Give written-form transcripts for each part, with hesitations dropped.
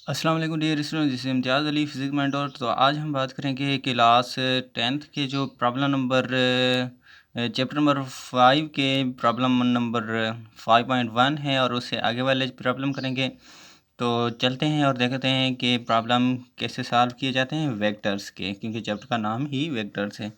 अस्सलाम वालेकुम dear student, this is Imtiaz Ali physics mentor. तो आज हम बात करेंगे क्लास 10th के जो प्रॉब्लम नंबर चैप्टर नंबर 5 के प्रॉब्लम नंबर 5.1 है और उससे आगे वाले प्रॉब्लम करेंगे। तो चलते हैं और देखते हैं कि प्रॉब्लम कैसे सॉल्व किए जाते हैं वेक्टर्स के, क्योंकि चैप्टर का नाम ही वेक्टर्स है।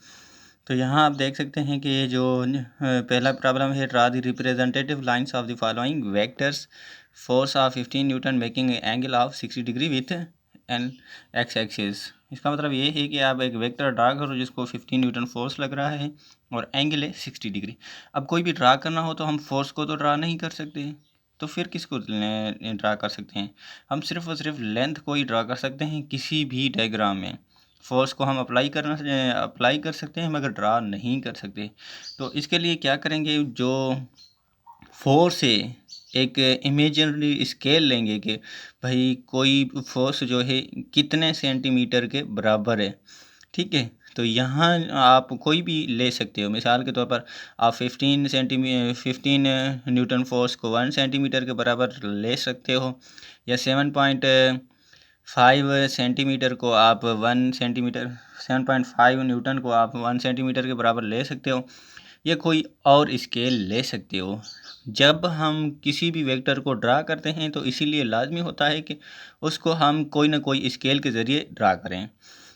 तो यहाँ आप देख सकते हैं कि ये जो पहला प्रॉब्लम है, draw the representative lines of the following vectors, force of 15 Newton making angle of 60 degree with an x axis. इसका मतलब ये है कि आप एक वेक्टर ड्रा करो जिसको 15 न्यूटन फोर्स लग रहा है और एंगल है 60 डिग्री। अब कोई भी ड्रा करना हो तो हम फोर्स को तो ड्रा नहीं कर सकते, तो फिर किसको ड्रा कर सकते हैं? हम सिर्फ और सिर्फ लेंथ को ही ड्रा कर सकते हैं किसी भी डायग्राम में। फोर्स को हम अप्लाई कर सकते हैं मगर ड्रा नहीं कर सकते। तो इसके लिए क्या करेंगे, जो फोर्स है एक इमेजिनरी स्केल लेंगे कि भाई कोई फोर्स जो है कितने सेंटीमीटर के बराबर है। ठीक है, तो यहाँ आप कोई भी ले सकते हो। मिसाल के तौर पर आप 15 न्यूटन फोर्स को 1 सेंटीमीटर के बराबर ले सकते हो, या 7.5 सेंटीमीटर को आप 7.5 न्यूटन को आप 1 सेंटीमीटर के बराबर ले सकते हो, या कोई और स्केल ले सकते हो। जब हम किसी भी वेक्टर को ड्रा करते हैं तो इसीलिए लाजमी होता है कि उसको हम कोई ना कोई स्केल के ज़रिए ड्रा करें।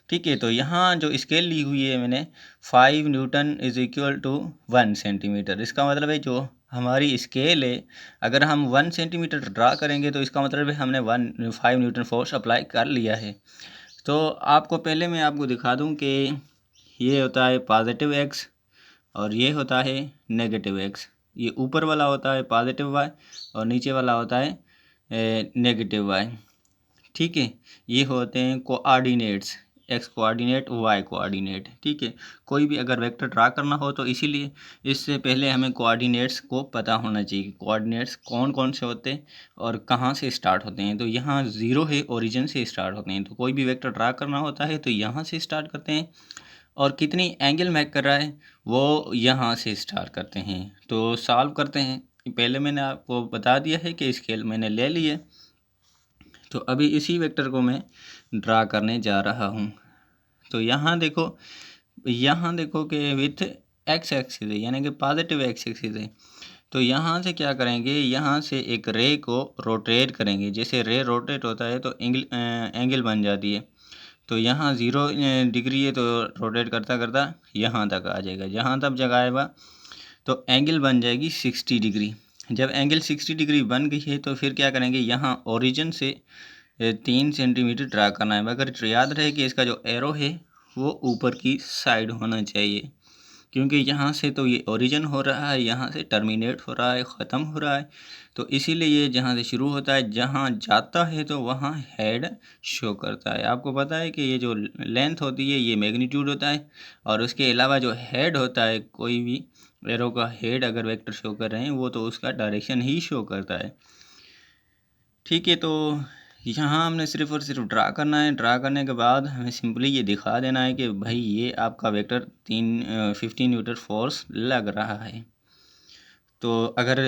ठीक है, तो यहाँ जो स्केल ली हुई है मैंने, 5 newton is equal to 1 centimetre. इसका मतलब है जो हमारी स्केल है, अगर हम 1 सेंटीमीटर ड्रा करेंगे तो इसका मतलब है हमने 5 न्यूटन फोर्स अप्लाई कर लिया है। तो आपको पहले मैं आपको दिखा दूँ कि ये होता है पॉजिटिव एक्स और ये होता है नेगेटिव एक्स। ये ऊपर वाला होता है पॉजिटिव वाई और नीचे वाला होता है नेगेटिव वाई। ठीक है, ये होते हैं coordinates, X coordinate, Y coordinate. ठीक है, कोई भी अगर वेक्टर ड्रा करना हो तो इसीलिए इससे पहले हमें कोऑर्डिनेट्स को पता होना चाहिए। कोऑर्डिनेट्स कौन कौन से होते हैं और कहाँ से स्टार्ट होते हैं। तो यहाँ ज़ीरो है, ओरिजिन से स्टार्ट होते हैं। तो कोई भी वेक्टर ड्रा करना होता है तो यहाँ से स्टार्ट करते हैं, और कितनी एंगल मेक कर रहा है वो यहाँ से स्टार्ट करते हैं। तो सॉल्व करते हैं। पहले मैंने आपको बता दिया है कि स्केल मैंने ले ली है, तो अभी इसी वेक्टर को मैं ड्रा करने जा रहा हूँ। तो यहाँ देखो कि विथ एक्स एक्सिस है, यानी कि पॉजिटिव एक्स एक्सिस है। तो यहाँ से क्या करेंगे, यहाँ से एक रे को रोटेट करेंगे। जैसे रे रोटेट होता है तो एंगल बन जाती है। तो यहाँ 0 डिग्री है तो रोटेट करता करता यहाँ तक आ जाएगा। जहाँ तक जगह आएगा तो एंगल बन जाएगी 60 डिग्री। जब एंगल 60 डिग्री बन गई है तो फिर क्या करेंगे, यहाँ ओरिजिन से 3 सेंटीमीटर ड्रा करना है। मगर याद रहे कि इसका जो एरो है वो ऊपर की साइड होना चाहिए, क्योंकि यहाँ से तो ये ओरिजिन हो रहा है, यहाँ से टर्मिनेट हो रहा है, ख़त्म हो रहा है। तो इसीलिए ये जहाँ से शुरू होता है जहाँ जाता है तो वहाँ हेड शो करता है। आपको पता है कि ये जो लेंथ होती है ये मैग्नीट्यूड होता है, और उसके अलावा जो हेड होता है, कोई भी एरो का हेड अगर वेक्टर शो कर रहे हैं वो तो उसका डायरेक्शन ही शो करता है। ठीक है, तो यहाँ हमने सिर्फ और सिर्फ ड्रा करना है। ड्रा करने के बाद हमें सिंपली ये दिखा देना है कि भाई ये आपका वेक्टर 15 न्यूटन फोर्स लग रहा है। तो अगर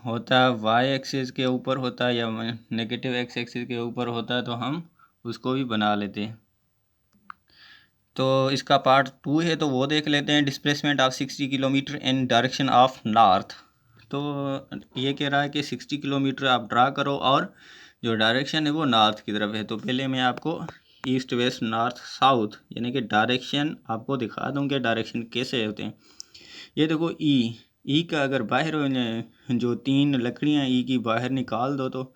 होता वाई एक्सिस के ऊपर होता या नेगेटिव एक्स एक्सिस के ऊपर होता तो हम उसको भी बना लेते। तो इसका पार्ट 2 है तो वो देख लेते हैं। Displacement of 60 kilometre in direction of north. तो ये कह रहा है कि 60 किलोमीटर आप ड्रा करो और जो डायरेक्शन है वो नॉर्थ की तरफ है। तो पहले मैं आपको ईस्ट वेस्ट नॉर्थ साउथ यानी कि डायरेक्शन आपको दिखा दूँ कि डायरेक्शन कैसे होते हैं। ये देखो ई का अगर बाहर जो 3 लकड़ियाँ ई की बाहर निकाल दो तो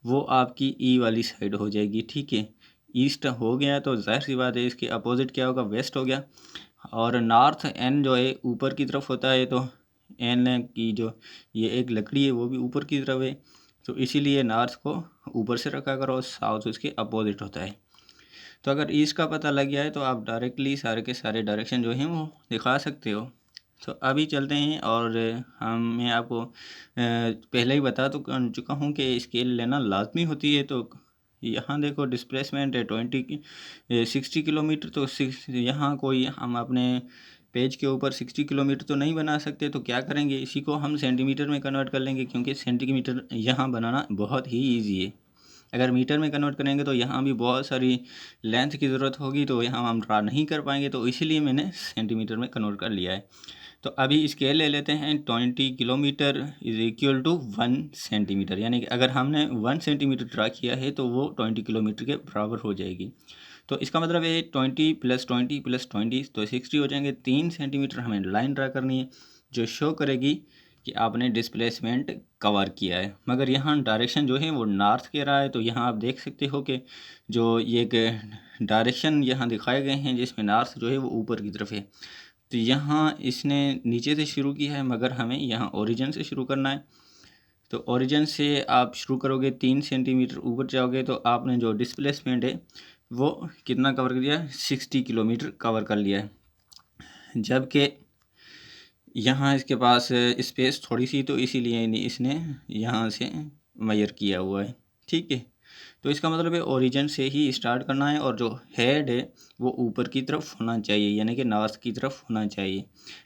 वो आपकी ई वाली साइड हो जाएगी। ठीक है, ईस्ट हो गया तो जाहिर सी बात है इसके अपोजिट क्या होगा, वेस्ट हो गया। और नॉर्थ एन जो है ऊपर की तरफ होता है, तो एन की जो ये एक लकड़ी है वो भी ऊपर की तरफ है, तो इसीलिए नॉर्थ को ऊपर से रखा करो, साउथ उसके अपोजिट होता है। तो अगर ईस्ट का पता लग गया है तो आप डायरेक्टली सारे के सारे डायरेक्शन जो हैं वो दिखा सकते हो। तो अभी चलते हैं, और मैं आपको पहले ही बता तो चुका हूँ कि स्केल लेना लाजमी होती है। तो यहाँ देखो डिस्प्लेसमेंट है 60 किलोमीटर। तो यहाँ कोई हम अपने पेज के ऊपर 60 किलोमीटर तो नहीं बना सकते, तो क्या करेंगे, इसी को हम सेंटीमीटर में कन्वर्ट कर लेंगे, क्योंकि सेंटीमीटर यहाँ बनाना बहुत ही ईजी है। अगर मीटर में कन्वर्ट करेंगे तो यहाँ भी बहुत सारी लेंथ की ज़रूरत होगी, तो यहाँ हम ड्रा नहीं कर पाएंगे, तो इसीलिए मैंने सेंटीमीटर में कन्वर्ट कर लिया है। तो अभी स्केल ले लेते हैं। 20 kilometre is equal to 1 centimetre, यानी कि अगर हमने 1 सेंटीमीटर ड्रा किया है तो वो 20 किलोमीटर के बराबर हो जाएगी। तो इसका मतलब है 20 + 20 + 20 तो 60 हो जाएंगे। 3 सेंटीमीटर हमें लाइन ड्रा करनी है जो शो करेगी कि आपने डिस्प्लेसमेंट कवर किया है। मगर यहाँ डायरेक्शन जो है वो नॉर्थ के रहा है, तो यहाँ आप देख सकते हो कि जो ये एक डायरेक्शन यहाँ दिखाए गए हैं जिसमें नॉर्थ जो है वो ऊपर की तरफ है। तो यहाँ इसने नीचे से शुरू किया है, मगर हमें यहाँ ओरिजिन से शुरू करना है। तो ओरिजिन से आप शुरू करोगे, 3 सेंटीमीटर ऊपर जाओगे तो आपने जो डिस्प्लेसमेंट है वो कितना कवर कर दिया, 60 किलोमीटर कवर कर लिया है। जबकि यहाँ इसके पास स्पेस थोड़ी सी, तो इसीलिए इसने यहाँ से मेजर किया हुआ है। ठीक है, तो इसका मतलब है ओरिजिन से ही स्टार्ट करना है और जो हेड है वो ऊपर की तरफ होना चाहिए, यानी कि नॉर्थ की तरफ होना चाहिए।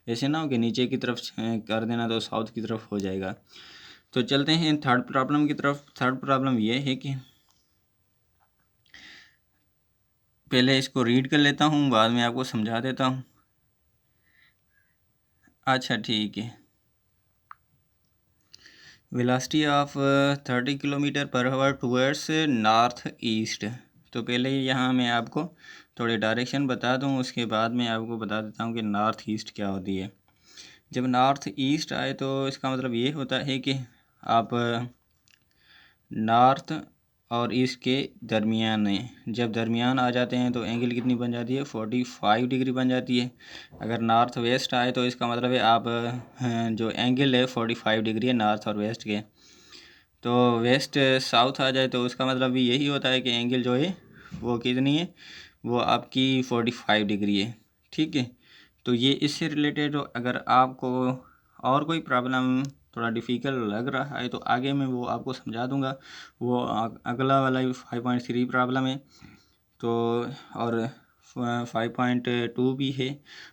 ऐसे ना हो कि नीचे की तरफ कर देना तो साउथ की तरफ हो जाएगा। तो चलते हैं थर्ड प्रॉब्लम की तरफ। थर्ड प्रॉब्लम ये है कि पहले इसको रीड कर लेता हूँ, बाद में आपको समझा देता हूँ। अच्छा ठीक है। Velocity of 30 kilometre per our towards north east. तो पहले यहाँ मैं आपको थोड़े डायरेक्शन बता दूँ, उसके बाद मैं आपको बता देता हूँ कि नॉर्थ ईस्ट क्या होती है। जब नॉर्थ ईस्ट आए तो इसका मतलब ये होता है कि आप नॉर्थ और ईस्ट के दरमियान में, जब दरमियान आ जाते हैं तो एंगल कितनी बन जाती है, 45 डिग्री बन जाती है। अगर नॉर्थ वेस्ट आए तो इसका मतलब है आप जो एंगल है 45 डिग्री है नॉर्थ और वेस्ट के। तो वेस्ट साउथ आ जाए तो उसका मतलब भी यही होता है कि एंगल जो है वो कितनी है, वो आपकी 45 डिग्री है। ठीक है, तो ये इससे रिलेटेड अगर आपको और कोई प्रॉब्लम थोड़ा डिफ़िकल्ट लग रहा है तो आगे मैं वो आपको समझा दूंगा। वो अगला वाला 5.3 प्रॉब्लम है। तो और 5.2 भी है,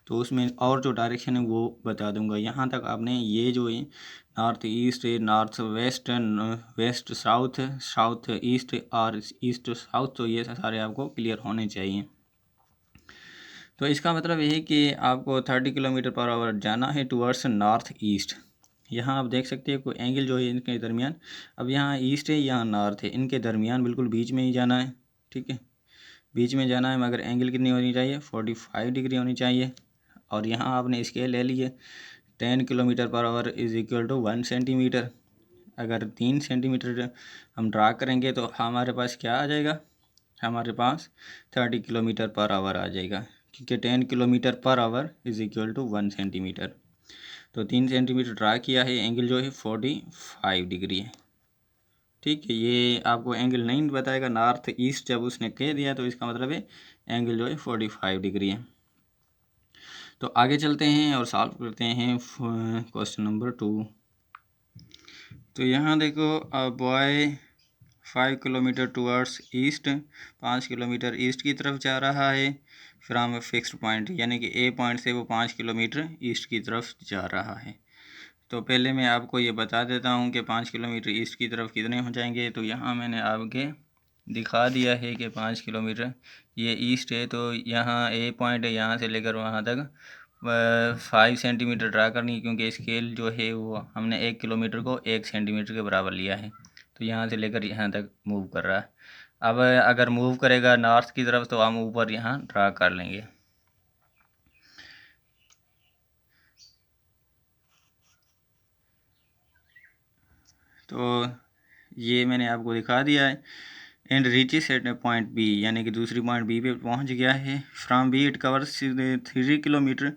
तो उसमें और जो डायरेक्शन है वो बता दूंगा। यहाँ तक आपने ये जो है north east, north west, west south, south east और ईस्ट साउथ, तो ये सारे आपको क्लियर होने चाहिए। तो इसका मतलब ये है कि आपको 30 किलोमीटर पर आवर जाना है टुवर्ड्स नॉर्थ ईस्ट। यहाँ आप देख सकते हैं कोई एंगल जो है इनके दरमियान, अब यहाँ ईस्ट है यहाँ नॉर्थ है, इनके दरमियान बिल्कुल बीच में ही जाना है। ठीक है, बीच में जाना है, मगर एंगल कितनी होनी चाहिए, 45 डिग्री होनी चाहिए। और यहाँ आपने स्केल ले लिए, 10 kilometre per hour is equal to 1 centimetre. अगर 3 सेंटीमीटर हम ड्रा करेंगे तो हमारे पास क्या आ जाएगा, हमारे पास 30 किलोमीटर पर आवर आ जाएगा, क्योंकि 10 kilometre per hour is equal to 1 centimetre. तो 3 सेंटीमीटर ड्रा किया है, एंगल जो है 45 डिग्री है। ठीक है, ये आपको एंगल नहीं बताएगा नॉर्थ ईस्ट, जब उसने कह दिया तो इसका मतलब है एंगल जो है 45 डिग्री है। तो आगे चलते हैं और सॉल्व करते हैं क्वेश्चन नंबर 2। तो यहाँ देखो, a boy 5 kilometre towards east, 5 kilometre east की तरफ जा रहा है फ्रॉम फिक्स्ड पॉइंट, यानी कि ए पॉइंट से वो 5 किलोमीटर ईस्ट की तरफ जा रहा है। तो पहले मैं आपको ये बता देता हूँ कि 5 किलोमीटर ईस्ट की तरफ कितने हो जाएंगे। तो यहाँ मैंने आपके दिखा दिया है कि 5 किलोमीटर ये ईस्ट है, तो यहाँ ए पॉइंट है, यहाँ से लेकर वहाँ तक 5 सेंटीमीटर ड्रा करनी है, क्योंकि स्केल जो है वो हमने 1 किलोमीटर को 1 सेंटीमीटर के बराबर लिया है। तो यहाँ से लेकर यहाँ तक मूव कर रहा है। अब अगर मूव करेगा नॉर्थ की तरफ तो हम ऊपर यहाँ ड्रा कर लेंगे। तो ये मैंने आपको दिखा दिया है। And reaches at point B, यानी कि दूसरी पॉइंट बी पे पहुंच गया है। From B it covers 3 kilometre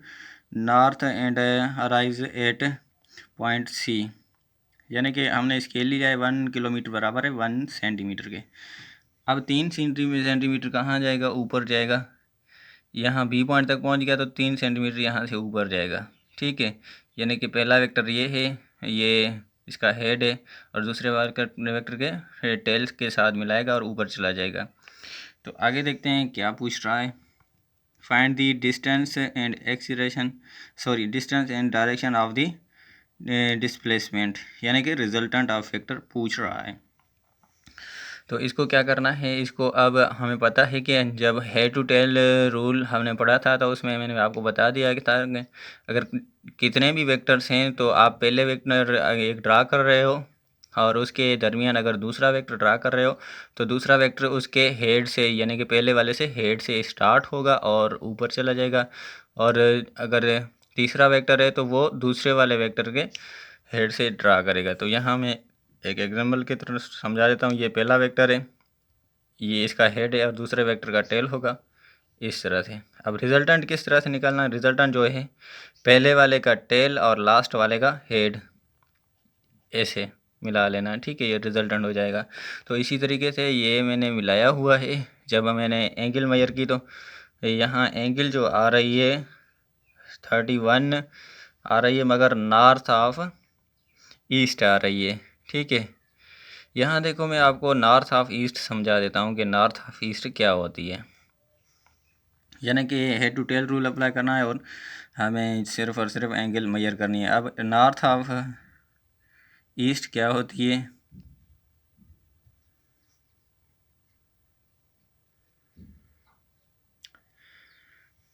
north and arise at point C, यानी कि हमने स्केल लिया है 1 किलोमीटर बराबर है 1 सेंटीमीटर के। अब 3 सेंटीमीटर कहाँ जाएगा, ऊपर जाएगा। यहाँ बी पॉइंट तक पहुँच गया तो 3 सेंटीमीटर यहाँ से ऊपर जाएगा। ठीक है, यानी कि पहला वेक्टर ये है, ये इसका हेड है, और दूसरे वेक्टर के टेल्स के साथ मिलाएगा और ऊपर चला जाएगा। तो आगे देखते हैं क्या पूछ रहा है। Find the distance and acceleration, sorry distance and direction of the displacement, यानी कि रिजल्टेंट ऑफ वेक्टर पूछ रहा है। तो इसको क्या करना है, इसको अब हमें पता है कि जब हेड टू टेल रूल हमने पढ़ा था तो उसमें मैंने आपको बता दिया कि था अगर कितने भी वेक्टर्स हैं तो आप पहले वेक्टर एक ड्रा कर रहे हो और उसके दरमियान अगर दूसरा वेक्टर ड्रा कर रहे हो तो दूसरा वेक्टर उसके हेड से यानी कि पहले वाले से हेड से स्टार्ट होगा और ऊपर चला जाएगा, और अगर तीसरा वेक्टर है तो वो दूसरे वाले वेक्टर के हेड से ड्रा करेगा। तो यहाँ मैं एक एग्जाम्पल की तरह समझा देता हूँ। ये पहला वेक्टर है, ये इसका हेड है और दूसरे वेक्टर का टेल होगा इस तरह से। अब रिजल्टेंट किस तरह से निकालना है, रिजल्टेंट जो है पहले वाले का टेल और लास्ट वाले का हेड ऐसे मिला लेना, ठीक है, ये रिजल्टेंट हो जाएगा। तो इसी तरीके से ये मैंने मिलाया हुआ है। जब मैंने एंगल मेजर की तो यहाँ एंगल जो आ रही है 31 आ रही है, मगर नॉर्थ ऑफ ईस्ट आ रही है, ठीक है। यहाँ देखो मैं आपको नॉर्थ ऑफ ईस्ट समझा देता हूँ कि नॉर्थ ऑफ ईस्ट क्या होती है। यानी कि head to tail rule apply करना है और हमें सिर्फ और सिर्फ एंगल मेजर करनी है। अब नॉर्थ ऑफ ईस्ट क्या होती है,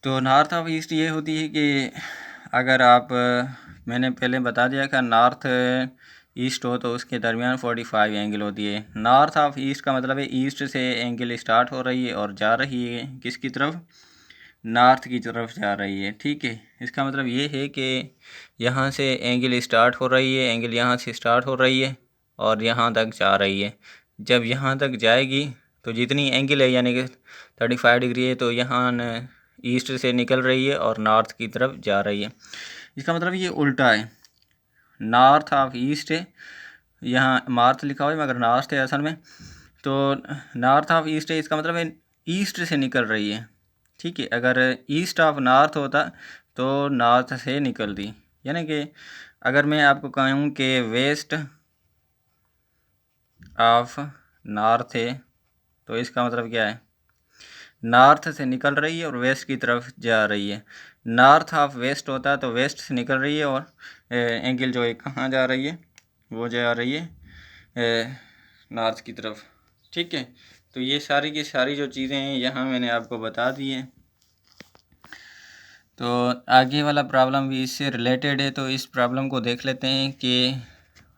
तो नॉर्थ ऑफ ईस्ट ये होती है कि अगर आप मैंने पहले बता दिया कि नॉर्थ ईस्ट हो तो उसके दरमियान 45 एंगल होती है। नॉर्थ ऑफ ईस्ट का मतलब है ईस्ट से एंगल स्टार्ट हो रही है और जा रही है किसकी तरफ, नॉर्थ की तरफ जा रही है, ठीक है। इसका मतलब ये है कि यहाँ से एंगल स्टार्ट हो रही है, एंगल यहाँ से स्टार्ट हो रही है और यहाँ तक जा रही है। जब यहाँ तक जाएगी तो जितनी एंगल है यानी कि 35 डिग्री है तो यहाँ ईस्ट से निकल रही है और नॉर्थ की तरफ जा रही है। इसका मतलब ये उल्टा है, नॉर्थ ऑफ ईस्ट है, यहाँ नॉर्थ लिखा हुआ है मगर नॉर्थ है असल में, तो नॉर्थ ऑफ ईस्ट है, इसका मतलब है ईस्ट से निकल रही है, ठीक है। अगर ईस्ट ऑफ नॉर्थ होता तो नॉर्थ से निकलती, यानी कि अगर मैं आपको कहूँ कि वेस्ट ऑफ नॉर्थ है तो इसका मतलब क्या है, नॉर्थ से निकल रही है और वेस्ट की तरफ जा रही है। नॉर्थ ऑफ वेस्ट होता है तो वेस्ट से निकल रही है और एंगल जो है कहाँ जा रही है, वो जा रही है नॉर्थ की तरफ, ठीक है। तो ये सारी की सारी जो चीज़ें हैं यहाँ मैंने आपको बता दी हैं। तो आगे वाला प्रॉब्लम भी इससे रिलेटेड है, तो इस प्रॉब्लम को देख लेते हैं कि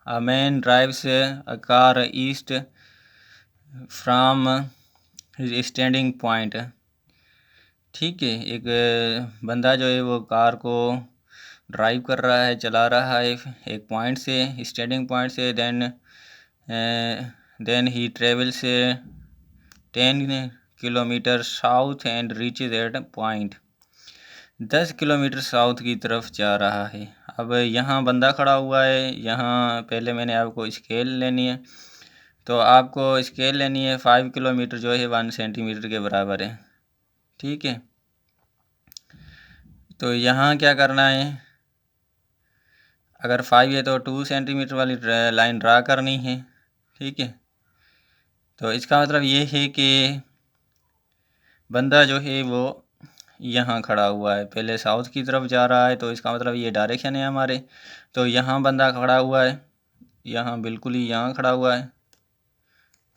a man drives a car east from standing point, ठीक है। एक बंदा जो है वो कार को ड्राइव कर रहा है, चला रहा है एक पॉइंट से, स्टैंडिंग पॉइंट से, then he travels 10 kilometre south and reaches at point, 10 kilometre south की तरफ जा रहा है। अब यहाँ बंदा खड़ा हुआ है, यहाँ पहले मैंने आपको स्केल लेनी है, तो आपको स्केल लेनी है 5 किलोमीटर जो है 1 सेंटीमीटर के बराबर है, ठीक है। तो यहाँ क्या करना है, अगर 5 है तो 2 सेंटीमीटर वाली लाइन ड्रा करनी है, ठीक है। तो इसका मतलब ये है कि बंदा जो है वो यहाँ खड़ा हुआ है, पहले साउथ की तरफ जा रहा है, तो इसका मतलब ये डायरेक्शन है हमारे। तो यहाँ बंदा खड़ा हुआ है, यहाँ बिल्कुल ही यहाँ खड़ा हुआ है,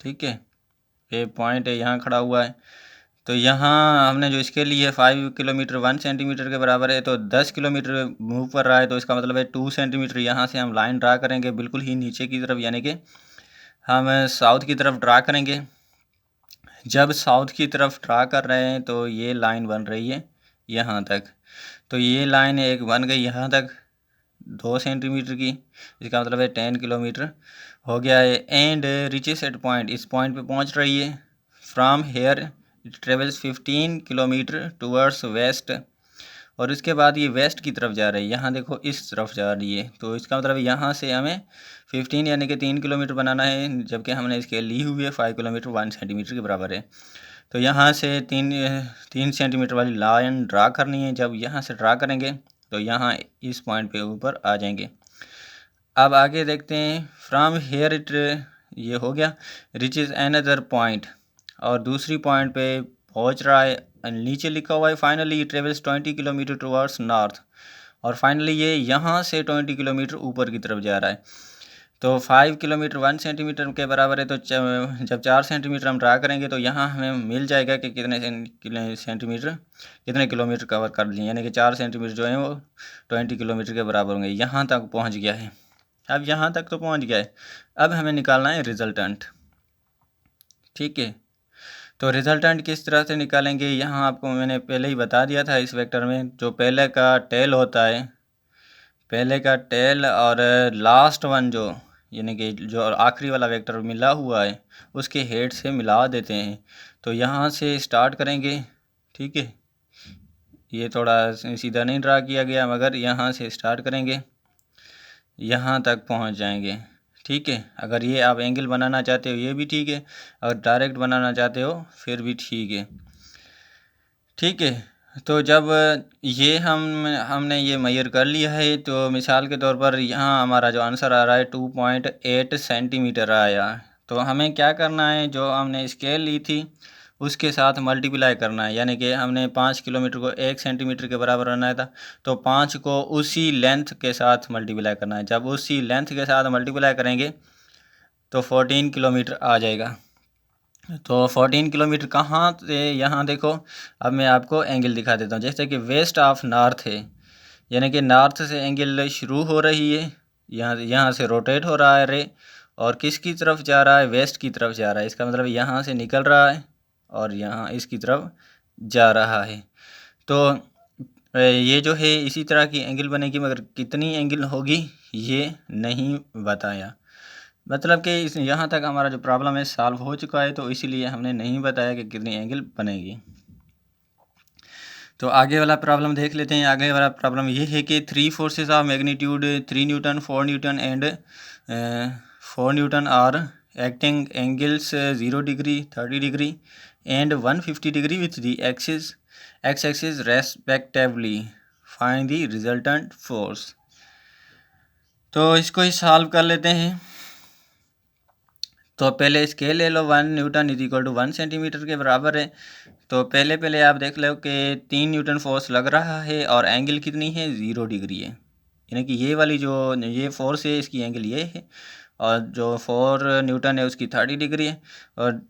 ठीक है, ये पॉइंट है, यहाँ खड़ा हुआ है। तो यहाँ हमने जो इसके लिए 5 किलोमीटर 1 सेंटीमीटर के बराबर है, तो 10 किलोमीटर मूव कर रहा है, तो इसका मतलब है 2 सेंटीमीटर यहाँ से हम लाइन ड्रा करेंगे बिल्कुल ही नीचे की तरफ, यानी कि हम साउथ की तरफ ड्रा करेंगे। जब साउथ की तरफ ड्रा कर रहे हैं तो ये लाइन बन रही है यहाँ तक, तो ये लाइन एक बन गई यहाँ तक 2 सेंटीमीटर की, इसका मतलब है 10 किलोमीटर हो गया है। एंड रिचेस एट पॉइंट, इस पॉइंट पे पहुँच रही है। From here it travels 15 kilometre towards west, और इसके बाद ये वेस्ट की तरफ जा रही है, यहाँ देखो इस तरफ जा रही है, तो इसका मतलब यहाँ से हमें 15 यानी कि 3 किलोमीटर बनाना है, जबकि हमने इसके ली हुई है 5 किलोमीटर 1 सेंटीमीटर के बराबर है। तो यहाँ से 3 सेंटीमीटर वाली लाइन ड्रा करनी है। जब यहाँ से ड्रा करेंगे तो यहाँ इस पॉइंट पे ऊपर आ जाएंगे। अब आगे देखते हैं, फ्रॉम हेयर इट, ये हो गया, रिच इज़ अनदर पॉइंट, और दूसरी पॉइंट पे पहुँच रहा है, नीचे लिखा हुआ है finally travels 20 kilometre towards north, और फाइनली ये यहाँ से 20 किलोमीटर ऊपर की तरफ जा रहा है। तो 5 किलोमीटर 1 सेंटीमीटर के बराबर है, तो जब 4 सेंटीमीटर हम ड्रा करेंगे तो यहाँ हमें मिल जाएगा कि कितने सेंटीमीटर कितने किलोमीटर कवर कर लिए, यानी कि 4 सेंटीमीटर जो है वो 20 किलोमीटर के बराबर होंगे। यहाँ तक पहुँच गया है। अब यहाँ तक तो पहुँच गया है, अब हमें निकालना है रिजल्टेंट। ठीक है, तो रिजल्टेंट किस तरह से निकालेंगे, यहाँ आपको मैंने पहले ही बता दिया था। इस वेक्टर में जो पहले का टेल होता है, पहले का टेल और लास्ट वन जो यानी कि जो आखिरी वाला वेक्टर मिला हुआ है उसके हेड से मिला देते हैं। तो यहाँ से स्टार्ट करेंगे। ठीक है, ये थोड़ा सीधा नहीं ड्रा किया गया, मगर यहाँ से स्टार्ट करेंगे, यहाँ तक पहुँच जाएंगे। ठीक है, अगर ये आप एंगल बनाना चाहते हो ये भी ठीक है, अगर डायरेक्ट बनाना चाहते हो फिर भी ठीक है। ठीक है, तो जब ये हमने ये मेजर कर लिया है, तो मिसाल के तौर पर यहाँ हमारा जो आंसर आ रहा है 2.8 सेंटीमीटर आया। तो हमें क्या करना है, जो हमने स्केल ली थी उसके साथ मल्टीप्लाई करना है, यानी कि हमने 5 किलोमीटर को 1 सेंटीमीटर के बराबर बनाया था, तो 5 को उसी लेंथ के साथ मल्टीप्लाई करना है। जब उसी लेंथ के साथ मल्टीप्लाई करेंगे तो 14 किलोमीटर आ जाएगा। तो 14 किलोमीटर कहाँ से, यहाँ देखो, अब मैं आपको एंगल दिखा देता हूँ। जैसे कि वेस्ट ऑफ नॉर्थ है, यानी कि नॉर्थ से एंगल शुरू हो रही है, यहाँ से रोटेट हो रहा है रे, और किसकी तरफ जा रहा है, वेस्ट की तरफ जा रहा है। इसका मतलब यहाँ से निकल रहा है और यहाँ इसकी तरफ जा रहा है। तो ये जो है इसी तरह की एंगल बनेगी, मगर कितनी एंगल होगी ये नहीं बताया। मतलब कि इस यहाँ तक हमारा जो प्रॉब्लम है सॉल्व हो चुका है, तो इसीलिए हमने नहीं बताया कि कितनी एंगल बनेगी। तो आगे वाला प्रॉब्लम देख लेते हैं। आगे वाला प्रॉब्लम ये है कि 3 forces of magnitude 3 newton 4 newton and 4 newton are acting angles 0 degree 30 degree and 150 degree with the axis x axis respectively. Find the resultant force. तो इसको ही सॉल्व कर लेते हैं। तो पहले स्केल ले लो, 1 newton is equal to 1 centimetre के बराबर है। तो पहले आप देख लो कि 3 न्यूटन फोर्स लग रहा है और एंगल कितनी है, 0 डिग्री है। यानी कि ये वाली जो ये फोर्स है इसकी एंगल ये है, और जो 4 न्यूटन है उसकी 30 डिग्री है, और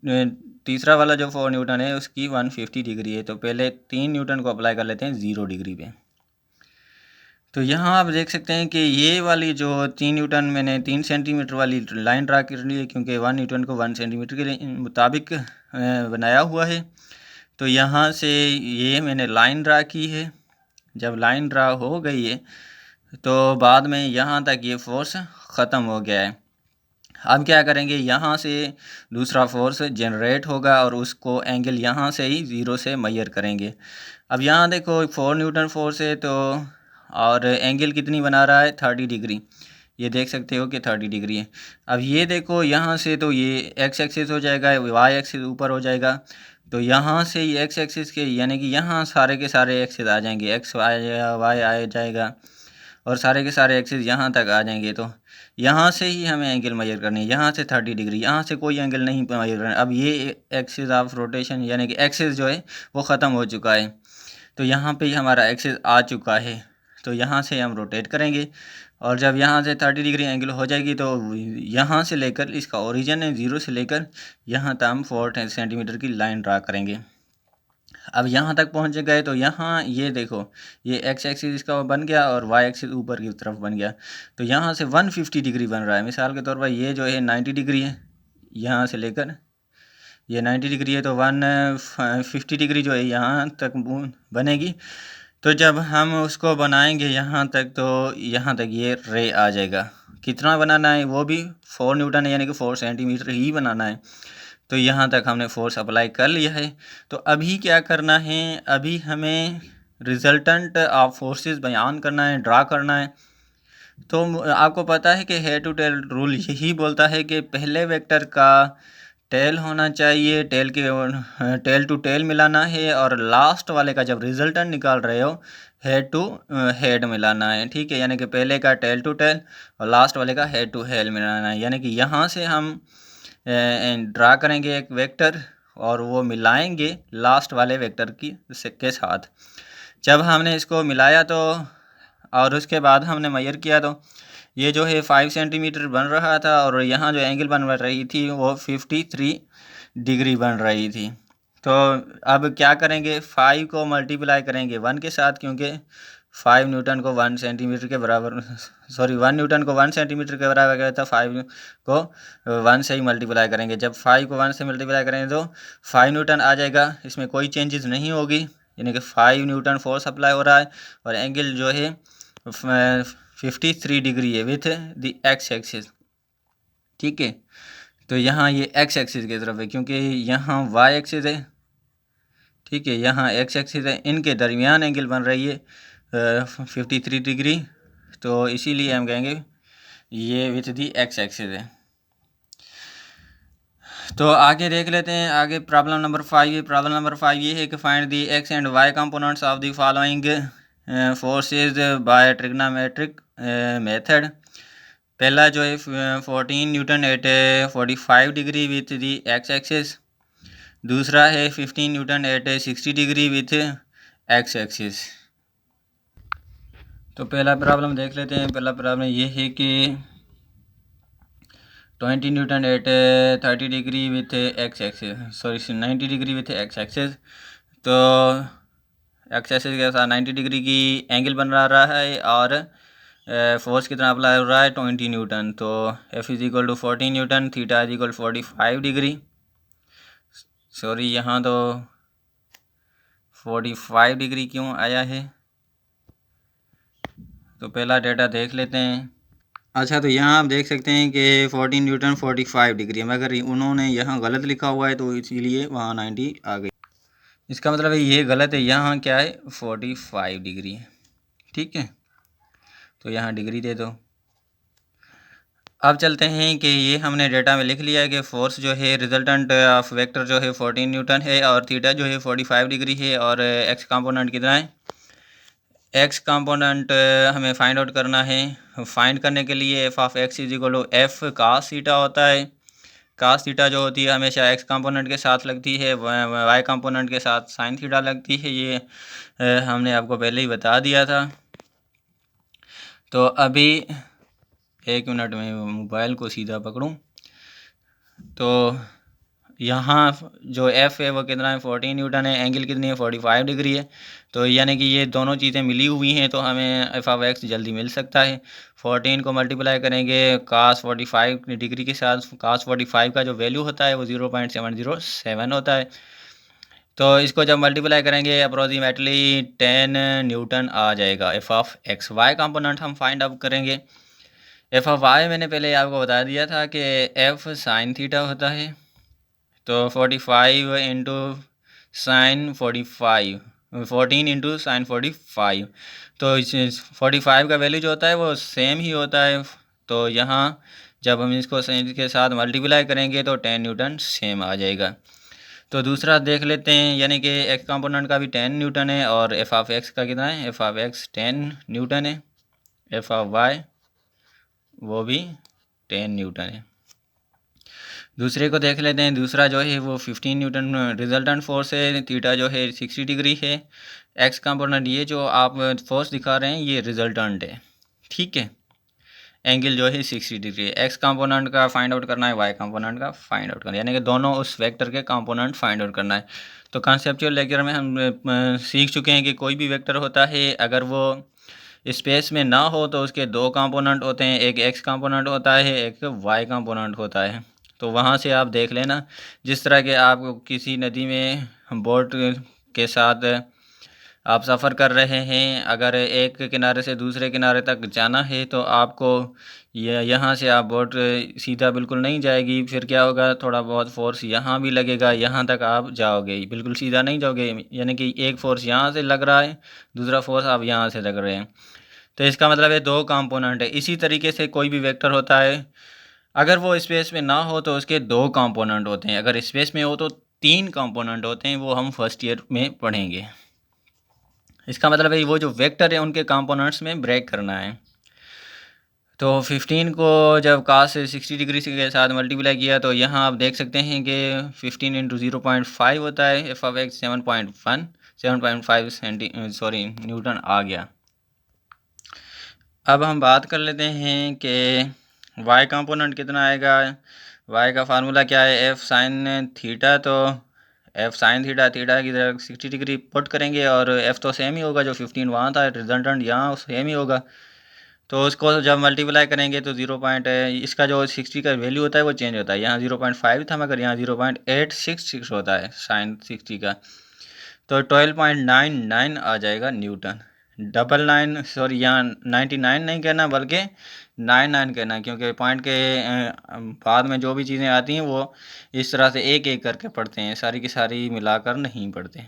तीसरा वाला जो 4 न्यूटन है उसकी 150 डिग्री है। तो पहले 3 न्यूटन को अप्लाई कर लेते हैं 0 डिग्री पे। तो यहाँ आप देख सकते हैं कि ये वाली जो 3 न्यूटन मैंने 3 सेंटीमीटर वाली लाइन ड्रा कर ली है, क्योंकि 1 न्यूटन को 1 सेंटीमीटर के मुताबिक बनाया हुआ है। तो यहाँ से ये मैंने लाइन ड्रा की है। जब लाइन ड्रा हो गई है तो बाद में यहाँ तक ये फोर्स ख़त्म हो गया है। अब क्या करेंगे, यहाँ से दूसरा फोर्स जनरेट होगा और उसको एंगल यहाँ से ही 0 से मेजर करेंगे। अब यहाँ देखो 4 न्यूटन फोर्स है, तो और एंगल कितनी बना रहा है, 30 डिग्री। ये देख सकते हो कि 30 डिग्री है। अब ये देखो यहाँ से तो ये एक्स एक्सिस हो जाएगा, वाई एक्सिस ऊपर हो जाएगा। तो यहाँ से ये एक्स एक्सिस के यानी कि यहाँ सारे के सारे एक्सिस आ जाएंगे, एक्स वाई आ जाएगा, और सारे के सारे एक्सिस यहाँ तक आ जाएंगे। तो यहाँ से ही हमें एंगल मेजर करनी है, यहाँ से 30 डिग्री, यहाँ से कोई एंगल नहीं मेजर करना। अब ये एक्सिस ऑफ रोटेशन यानी कि एक्सिस जो है वो ख़त्म हो चुका है, तो यहाँ पे ही हमारा एक्सिस आ चुका है। तो यहाँ से हम रोटेट करेंगे, और जब यहाँ से 30 डिग्री एंगल हो जाएगी तो यहाँ से लेकर, इसका ओरिजिन है 0 से लेकर यहाँ तक हम 4 सेंटीमीटर की लाइन ड्रा करेंगे। अब यहाँ तक पहुँच गए तो यहाँ ये देखो, ये एक्स एक्सिस इसका बन गया और वाई एक्सिस ऊपर की तरफ बन गया। तो यहाँ से 150 डिग्री बन रहा है। मिसाल के तौर पर ये जो है 90 डिग्री है, यहाँ से लेकर ये 90 डिग्री है, तो 150 डिग्री जो है यहाँ तक बनेगी। तो जब हम उसको बनाएंगे यहाँ तक, तो यहाँ तक ये रे आ जाएगा। कितना बनाना है, वो भी 4 न्यूटन है, यानी कि 4 सेंटीमीटर ही बनाना है। तो यहाँ तक हमने फोर्स अप्लाई कर लिया है। तो अभी क्या करना है, अभी हमें रिजल्टेंट ऑफ फोर्सेस बयान करना है, ड्रा करना है। तो आपको पता है कि हेड टू टेल रूल यही बोलता है कि पहले वेक्टर का टेल होना चाहिए, टेल टू टेल मिलाना है, और लास्ट वाले का जब रिजल्टेंट निकाल रहे हो हेड टू हेड मिलाना है। ठीक है, यानी कि पहले का टेल टू टेल और लास्ट वाले का हेड टू हेड मिलाना है। यानी कि यहाँ से हम ड्रा करेंगे एक वेक्टर और वो मिलाएंगे लास्ट वाले वेक्टर के साथ। जब हमने इसको मिलाया तो और उसके बाद हमने मेजर किया, तो ये जो है 5 सेंटीमीटर बन रहा था और यहाँ जो एंगल बन रही थी वो 53 डिग्री बन रही थी। तो अब क्या करेंगे, 5 को मल्टीप्लाई करेंगे 1 के साथ, क्योंकि 5 न्यूटन को 1 सेंटीमीटर के बराबर, सॉरी 1 न्यूटन को 1 सेंटीमीटर के बराबर गया था, 5 को 1 से ही मल्टीप्लाई करेंगे। जब 5 को 1 से मल्टीप्लाई करेंगे तो 5 न्यूटन आ जाएगा, इसमें कोई चेंजेस नहीं होगी, यानी कि 5 न्यूटन फोर्स अप्लाई हो रहा है और एंगल जो है 53 डिग्री है विथ द एक्स एक्सिस। ठीक है, तो यहाँ ये एक्स एक्सिस की तरफ है क्योंकि यहाँ वाई एक्सिस है। ठीक है, यहाँ एक्स एक्सिस है, इनके दरमियान एंगल बन रही है 53 डिग्री, तो इसीलिए हम कहेंगे ये विथ दी एक्स एक्सिस है। तो आगे देख लेते हैं, आगे प्रॉब्लम नंबर 5 है। प्रॉब्लम नंबर 5 ये है कि find the x and y components of the following forces by trigonometric method. पहला जो है 14 newton at 45 degree with the x axis, दूसरा है 15 newton at 60 degree with x axis. तो पहला प्रॉब्लम देख लेते हैं। पहला प्रॉब्लम ये है कि 20 newton at 30 degree with x axis, sorry 90 degree with x axis. तो एक्स एक्सिस के साथ 90 डिग्री की एंगल बन रहा है और फोर्स कितना अप्लाई हो रहा है 20 न्यूटन। तो F is equal to 14 newton, theta is equal 45 degree, sorry यहाँ तो 45 डिग्री क्यों आया है, तो पहला डेटा देख लेते हैं। अच्छा, तो यहाँ आप देख सकते हैं कि 14 न्यूटन 45 डिग्री, मगर उन्होंने यहाँ गलत लिखा हुआ है तो इसीलिए वहाँ 90 आ गई। इसका मतलब है ये गलत है, यहाँ क्या है 45 डिग्री है। ठीक है, तो यहाँ डिग्री दे दो। अब चलते हैं कि ये हमने डेटा में लिख लिया है कि फोर्स जो है रिजल्टेंट ऑफ वेक्टर जो है 14 न्यूटन है और थीटा जो है 45 डिग्री है और एक्स कंपोनेंट कितना है। एक्स कंपोनेंट हमें फाइंड आउट करना है। फाइंड करने के लिए F of x is equal to F cos theta होता है। कास थीटा जो होती है हमेशा एक्स कंपोनेंट के साथ लगती है, वाई कंपोनेंट के साथ साइन थीटा लगती है, ये हमने आपको पहले ही बता दिया था। तो अभी 1 मिनट में मोबाइल को सीधा पकड़ूं। तो यहाँ जो एफ़ है वो कितना है 14 न्यूटन है, एंगल कितनी है 45 डिग्री है। तो यानी कि ये दोनों चीज़ें मिली हुई हैं तो हमें एफ ऑफ एक्स जल्दी मिल सकता है। 14 को मल्टीप्लाई करेंगे कास 45 डिग्री के साथ, कास 45 का जो वैल्यू होता है वो 0.707 होता है। तो इसको जब मल्टीप्लाई करेंगे अप्रोक्सीमेटली 10 न्यूटन आ जाएगा। F of x, y component हम फाइंड आउट करेंगे। एफ ऑफ वाई मैंने पहले आपको बता दिया था कि एफ साइन थीटा होता है, तो 45 इंटू साइन 45, 14 इंटू साइन 45, तो 45 का वैल्यू जो होता है वो सेम ही होता है। तो यहाँ जब हम इसको साइन के साथ मल्टीप्लाई करेंगे तो 10 न्यूटन सेम आ जाएगा। तो दूसरा देख लेते हैं, यानी कि एक्स कंपोनेंट का भी 10 न्यूटन है और एफ ऑफ एक्स का कितना है, एफ ऑफ एक्स 10 न्यूटन है, एफ ऑफ वाई वो भी 10 न्यूटन है। दूसरे को देख लेते हैं। दूसरा जो है वो 15 न्यूटन रिजल्टेंट फोर्स है, थीटा जो है 60 डिग्री है। एक्स कंपोनेंट ये जो आप फोर्स दिखा रहे हैं ये रिजल्टेंट है। ठीक है, एंगल जो है 60 डिग्री है। एक्स कंपोनेंट का फाइंड आउट करना है, वाई कंपोनेंट का फाइंड आउट करना है, यानी कि दोनों उस वेक्टर के कंपोनेंट फाइंड आउट करना है। तो कॉन्सेप्चुअल लेक्चर में हम सीख चुके हैं कि कोई भी वेक्टर होता है अगर वो स्पेस में ना हो तो उसके दो कंपोनेंट होते हैं, एक एक्स कंपोनेंट होता है, एक वाई कंपोनेंट होता है। तो वहाँ से आप देख लेना, जिस तरह के आप किसी नदी में बोट के साथ आप सफ़र कर रहे हैं, अगर एक किनारे से दूसरे किनारे तक जाना है तो आपको यहाँ से आप बोट सीधा बिल्कुल नहीं जाएगी, फिर क्या होगा थोड़ा बहुत फोर्स यहाँ भी लगेगा, यहाँ तक आप जाओगे, बिल्कुल सीधा नहीं जाओगे, यानी कि एक फोर्स यहाँ से लग रहा है, दूसरा फोर्स आप यहाँ से लग रहे हैं। तो इसका मतलब है दो कंपोनेंट है। इसी तरीके से कोई भी वेक्टर होता है अगर वो स्पेस में ना हो तो उसके दो कंपोनेंट होते हैं, अगर स्पेस में हो तो 3 कंपोनेंट होते हैं, वो हम फर्स्ट ईयर में पढ़ेंगे। इसका मतलब है वो जो वेक्टर है उनके कंपोनेंट्स में ब्रेक करना है। तो 15 को जब कास से 60 डिग्री के साथ मल्टीप्लाई किया तो यहाँ आप देख सकते हैं कि 15 इंटू 0.5 होता है, एफ ऑफ एक्स 7.5 न्यूटन आ गया। अब हम बात कर लेते हैं कि वाई कंपोनेंट कितना आएगा। वाई का फार्मूला क्या है, एफ साइन थीटा। तो एफ साइन थीटा, थीटा की तरह 60 डिग्री पुट करेंगे और एफ तो सेम ही होगा, जो 15 वहाँ था, रिजल्टेंट यहाँ सेम ही होगा। तो उसको जब मल्टीप्लाई करेंगे तो 0. इसका जो 60 का वैल्यू होता है वो चेंज होता है। यहाँ 0.5 था मगर यहाँ 0.866 होता है साइन 60 का। तो 12.99 आ जाएगा न्यूटन। 99 सॉरी, यहाँ 99 नहीं कहना बल्कि 99 कहना, क्योंकि पॉइंट के बाद में जो भी चीज़ें आती हैं वो इस तरह से एक एक करके पढ़ते हैं, सारी की सारी मिलाकर नहीं पढ़ते।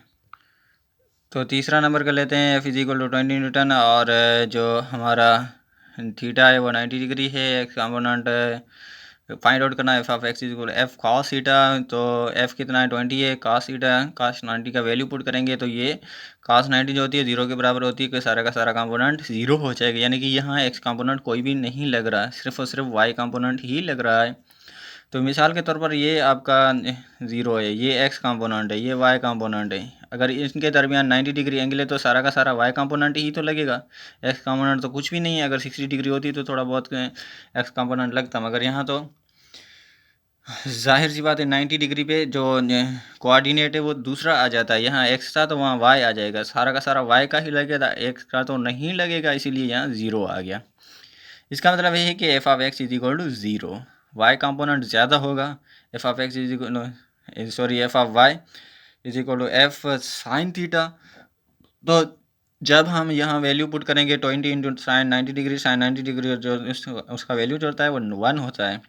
तो तीसरा नंबर कर लेते हैं, F = 20 न्यूटन, और जो हमारा थीटा है वो 90 डिग्री है। एक्स कंपोनेंट फाइंड आउट करना है, f(x) = f cos थीटा। तो f कितना है, 20 है, cos थीटा, cos 90 का वैल्यू पुट करेंगे तो ये cos 90 जो होती है 0 के बराबर होती है, कि सारा का सारा कंपोनेंट 0 हो जाएगा, यानी कि यहाँ x कंपोनेंट कोई भी नहीं लग रहा है, सिर्फ और सिर्फ y कंपोनेंट ही लग रहा है। तो मिसाल के तौर पर ये आपका 0 है, ये एक्स कंपोनेंट है, ये वाई कंपोनेंट है। अगर इनके दरमियान 90 डिग्री एंगल है तो सारा का सारा वाई कंपोनेंट ही तो लगेगा, एक्स कंपोनेंट तो कुछ भी नहीं है। अगर 60 डिग्री होती तो थोड़ा बहुत एक्स कंपोनेंट लगता, मगर यहाँ तो जाहिर सी बात है 90 डिग्री पे जो कोऑर्डिनेट है वो दूसरा आ जाता है। यहाँ एक्स था तो वहाँ वाई आ जाएगा, सारा का सारा वाई का ही लगेगा, एक्स का तो नहीं लगेगा, इसीलिए यहाँ 0 आ गया। इसका मतलब ये है कि f(x) = 0, वाई कंपोनेंट ज़्यादा होगा, f(x) sorry f(y) = f sine theta. तो जब हम यहाँ वैल्यू पुट करेंगे 20 into sine 90 degree, sine 90 degree जो उसका वैल्यू जो होता है वो 1 होता है।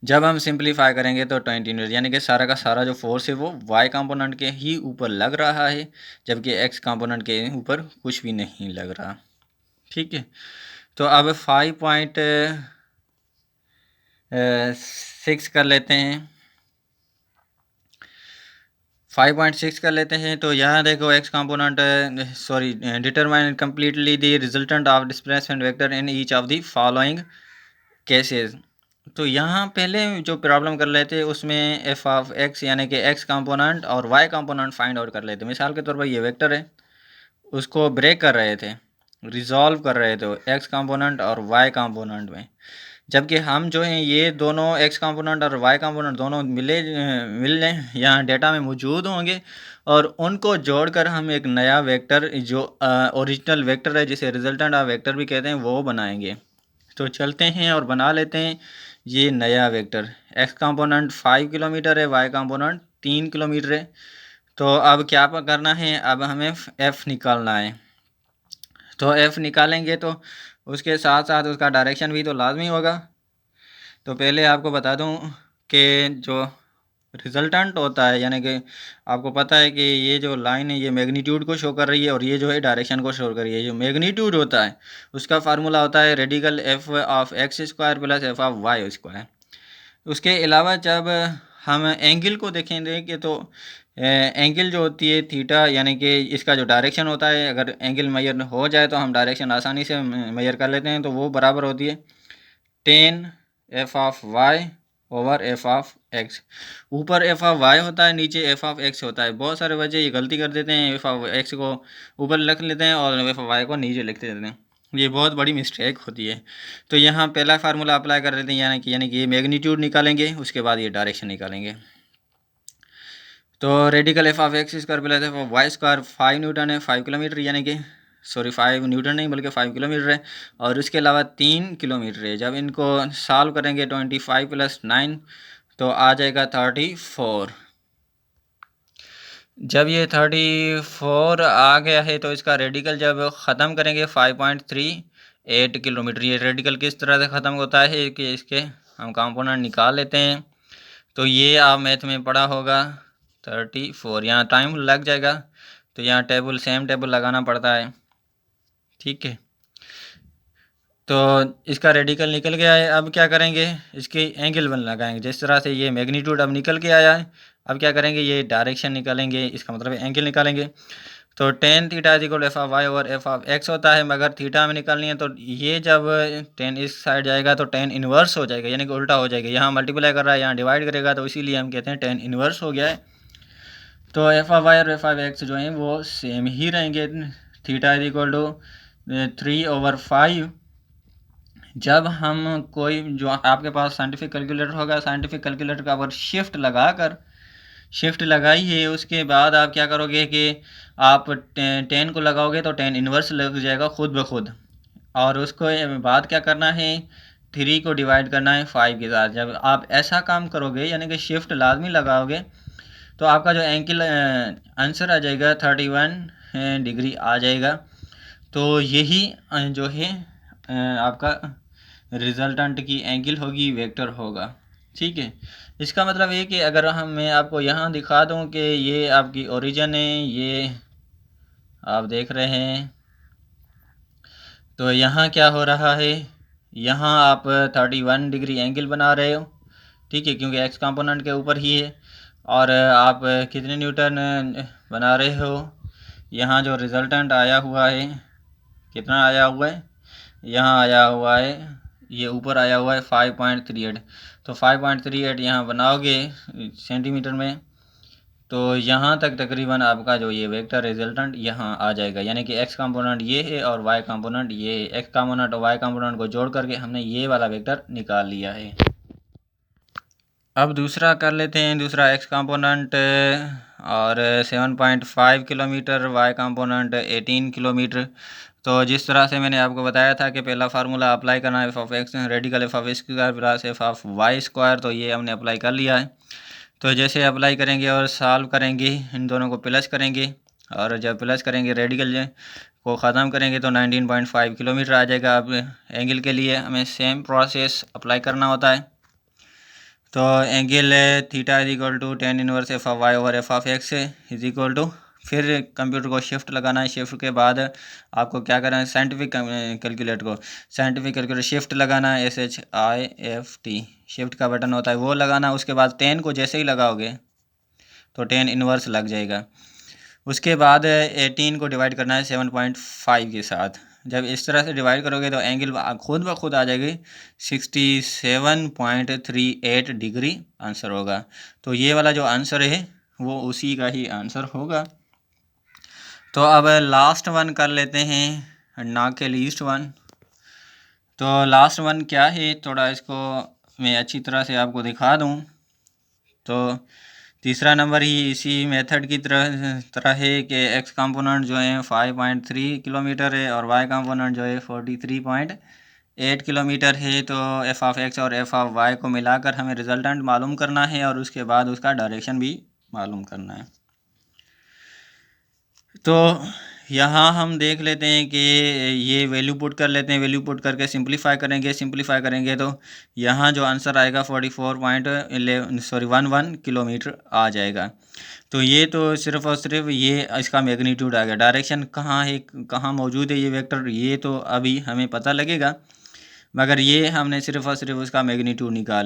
जब हम सिंप्लीफाई करेंगे तो 20, यानी कि सारा का सारा जो फोर्स है वो वाई कंपोनेंट के ही ऊपर लग रहा है, जबकि एक्स कंपोनेंट के ऊपर कुछ भी नहीं लग रहा। ठीक है, तो अब 5.6 कर लेते हैं, 5.6 कर लेते हैं। तो यहाँ देखो x component sorry, determine completely the resultant of displacement vector in each of the following cases. तो यहाँ पहले जो प्रॉब्लम कर लेते हैं उसमें f(x) यानी कि x कंपोनेंट और y कंपोनेंट फाइंड आउट कर लेते हैं। मिसाल के तौर पर ये वेक्टर है, उसको ब्रेक कर रहे थे, रिजॉल्व कर रहे थे x कंपोनेंट और y कंपोनेंट में, जबकि हम जो हैं ये दोनों x कंपोनेंट और y कंपोनेंट दोनों मिले यहाँ डेटा में मौजूद होंगे, और उनको जोड़कर हम एक नया वेक्टर जो ओरिजिनल वेक्टर है, जिसे रिजल्टेंट ऑफ वेक्टर भी कहते हैं, वो बनाएंगे। तो चलते हैं और बना लेते हैं ये नया वेक्टर। x कंपोनेंट 5 किलोमीटर है, y कंपोनेंट 3 किलोमीटर है। तो अब क्या करना है, अब हमें f निकालना है। तो f निकालेंगे तो उसके साथ साथ उसका डायरेक्शन भी तो लाजमी होगा। तो पहले आपको बता दूं कि जो रिजल्टेंट होता है, यानी कि आपको पता है कि ये जो लाइन है ये मैग्नीट्यूड को शो कर रही है और ये जो है डायरेक्शन को शो कर रही है। जो मैग्नीट्यूड होता है उसका फार्मूला होता है रेडिकल f(x² + f(y²). उसके अलावा जब हम एंगल को देखेंगे कि तो एंगल जो होती है थीटा, यानी कि इसका जो डायरेक्शन होता है, अगर एंगल मेजर हो जाए तो हम डायरेक्शन आसानी से मेजर कर लेते हैं। तो वो बराबर होती है tan f(y)/f(x). ऊपर f(y) होता है, नीचे f(x) होता है। बहुत सारे बच्चे ये गलती कर देते हैं, f(x) को ऊपर लिख लेते हैं और f(y) को नीचे लिख देते हैं, ये बहुत बड़ी मिस्टेक होती है। तो यहाँ पहला फार्मूला अप्लाई कर लेते हैं, यानी कि ये मैग्नीट्यूड निकालेंगे, उसके बाद ये डायरेक्शन निकालेंगे। तो रेडिकल f(x² + f(y²) 5 न्यूटन है, 5 किलोमीटर, यानी कि सॉरी 5 न्यूटन नहीं बल्कि 5 किलोमीटर है, और उसके अलावा 3 किलोमीटर है। जब इनको सॉल्व करेंगे 25 + 9 तो आ जाएगा 34। जब ये 34 आ गया है तो इसका रेडिकल जब ख़त्म करेंगे 5.38 किलोमीटर। ये रेडिकल किस तरह से ख़त्म होता है कि इसके हम कंपोनेंट निकाल लेते हैं। तो ये आप मैथ में पढ़ा होगा 34, यहाँ टाइम लग जाएगा तो यहाँ सेम टेबल लगाना पड़ता है। ठीक है, तो इसका रेडिकल निकल गया है। अब क्या करेंगे, इसके एंगल बन लगाएंगे। जिस तरह से ये मैग्नीट्यूड अब निकल के आया है, अब क्या करेंगे, ये डायरेक्शन निकालेंगे, इसका मतलब एंगल निकालेंगे। तो tan θ = f(y)/f(x) होता है, मगर थीटा में निकालनी है तो ये जब tan इस साइड जाएगा तो tan इन्वर्स हो जाएगा, यानी कि उल्टा हो जाएगा। यहाँ मल्टीप्लाई कर रहा है, यहाँ डिवाइड करेगा, तो इसीलिए हम कहते हैं tan इन्वर्स हो गया है। तो f(y) और f(x) जो हैं वो सेम ही रहेंगे। θ = 3/5। जब हम कोई जो आपके पास साइंटिफिक कैलकुलेटर होगा, साइंटिफिक कैलकुलेटर का अगर शिफ्ट लगाइए, उसके बाद आप क्या करोगे कि आप 10 को लगाओगे तो 10 इन्वर्स लग जाएगा खुद ब खुद। और उसको बाद क्या करना है, 3 को डिवाइड करना है 5 के साथ। जब आप ऐसा काम करोगे यानी कि शिफ्ट लाजमी लगाओगे, तो आपका जो एंगल आंसर आ जाएगा 31 डिग्री आ जाएगा। तो यही जो है आपका रिजल्टेंट की एंगल होगी, वेक्टर होगा। ठीक है, इसका मतलब ये कि अगर मैं आपको यहाँ दिखा दूँ कि ये आपकी ओरिजिन है, ये आप देख रहे हैं, तो यहाँ क्या हो रहा है, यहाँ आप 31 डिग्री एंगल बना रहे हो। ठीक है, क्योंकि एक्स कंपोनेंट के ऊपर ही है। और आप कितने न्यूटन बना रहे हो, यहाँ जो रिजल्टेंट आया हुआ है, कितना आया हुआ है, यहाँ आया हुआ है, ये ऊपर आया हुआ है 5.38। तो 5.38 यहाँ बनाओगे सेंटीमीटर में, तो यहाँ तक तकरीबन आपका जो ये वेक्टर रिजल्टेंट यहाँ आ जाएगा। यानी कि एक्स कंपोनेंट ये है और वाई कंपोनेंट ये है। एक्स कंपोनेंट और वाई कंपोनेंट को जोड़ करके हमने ये वाला वेक्टर निकाल लिया है। अब दूसरा कर लेते हैं, दूसरा एक्स कंपोनेंट और 7.5 किलोमीटर, वाई कंपोनेंट 18 किलोमीटर। तो जिस तरह से मैंने आपको बताया था कि पहला फार्मूला अप्लाई करना है, F of x radical F of x square plus F of y square, तो ये हमने अप्लाई कर लिया है। तो जैसे अप्लाई करेंगे और सॉल्व करेंगे, इन दोनों को प्लस करेंगे, और जब प्लस करेंगे रेडिकल को ख़त्म करेंगे तो 19.5 किलोमीटर आ जाएगा। अब एंगल के लिए हमें सेम प्रोसेस अप्लाई करना होता है। तो angle theta is equal to 10 inverse F of y over F of x is equal to, फिर कंप्यूटर को शिफ्ट लगाना है। शिफ्ट के बाद आपको क्या करना है, साइंटिफिक कैलकुलेटर शिफ्ट लगाना है, SHIFT शिफ्ट का बटन होता है वो लगाना। उसके बाद 10 को जैसे ही लगाओगे तो 10 इनवर्स लग जाएगा। उसके बाद 18 को डिवाइड करना है 7.5 के साथ। जब इस तरह से डिवाइड करोगे तो एंगल खुद ब खुद आ जाएगी 67.38 डिग्री आंसर होगा। तो ये वाला जो आंसर है वो उसी का ही आंसर होगा। तो अब लास्ट वन कर लेते हैं, ना के लीस्ट वन। तो लास्ट वन क्या है, थोड़ा इसको मैं अच्छी तरह से आपको दिखा दूँ। तो तीसरा नंबर ही इसी मेथड की तरह है कि एक्स कंपोनेंट जो है 5.3 किलोमीटर है और वाई कंपोनेंट जो है 43.8 किलोमीटर है। तो एफ ऑफ एक्स और एफ ऑफ वाई को मिलाकर हमें रिजल्टेंट मालूम करना है और उसके बाद उसका डायरेक्शन भी मालूम करना है। तो यहाँ हम देख लेते हैं कि ये वैल्यू पुट कर लेते हैं। वैल्यू पुट करके सिंप्लीफाई करेंगे तो यहाँ जो आंसर आएगा 44.11 किलोमीटर आ जाएगा। तो ये तो सिर्फ और सिर्फ ये इसका मैग्नीट्यूड आ गया। डायरेक्शन कहाँ है, कहाँ मौजूद है ये वेक्टर, ये तो अभी हमें पता लगेगा, मगर ये हमने सिर्फ और सिर्फ उसका मैग्नीट्यूड निकाल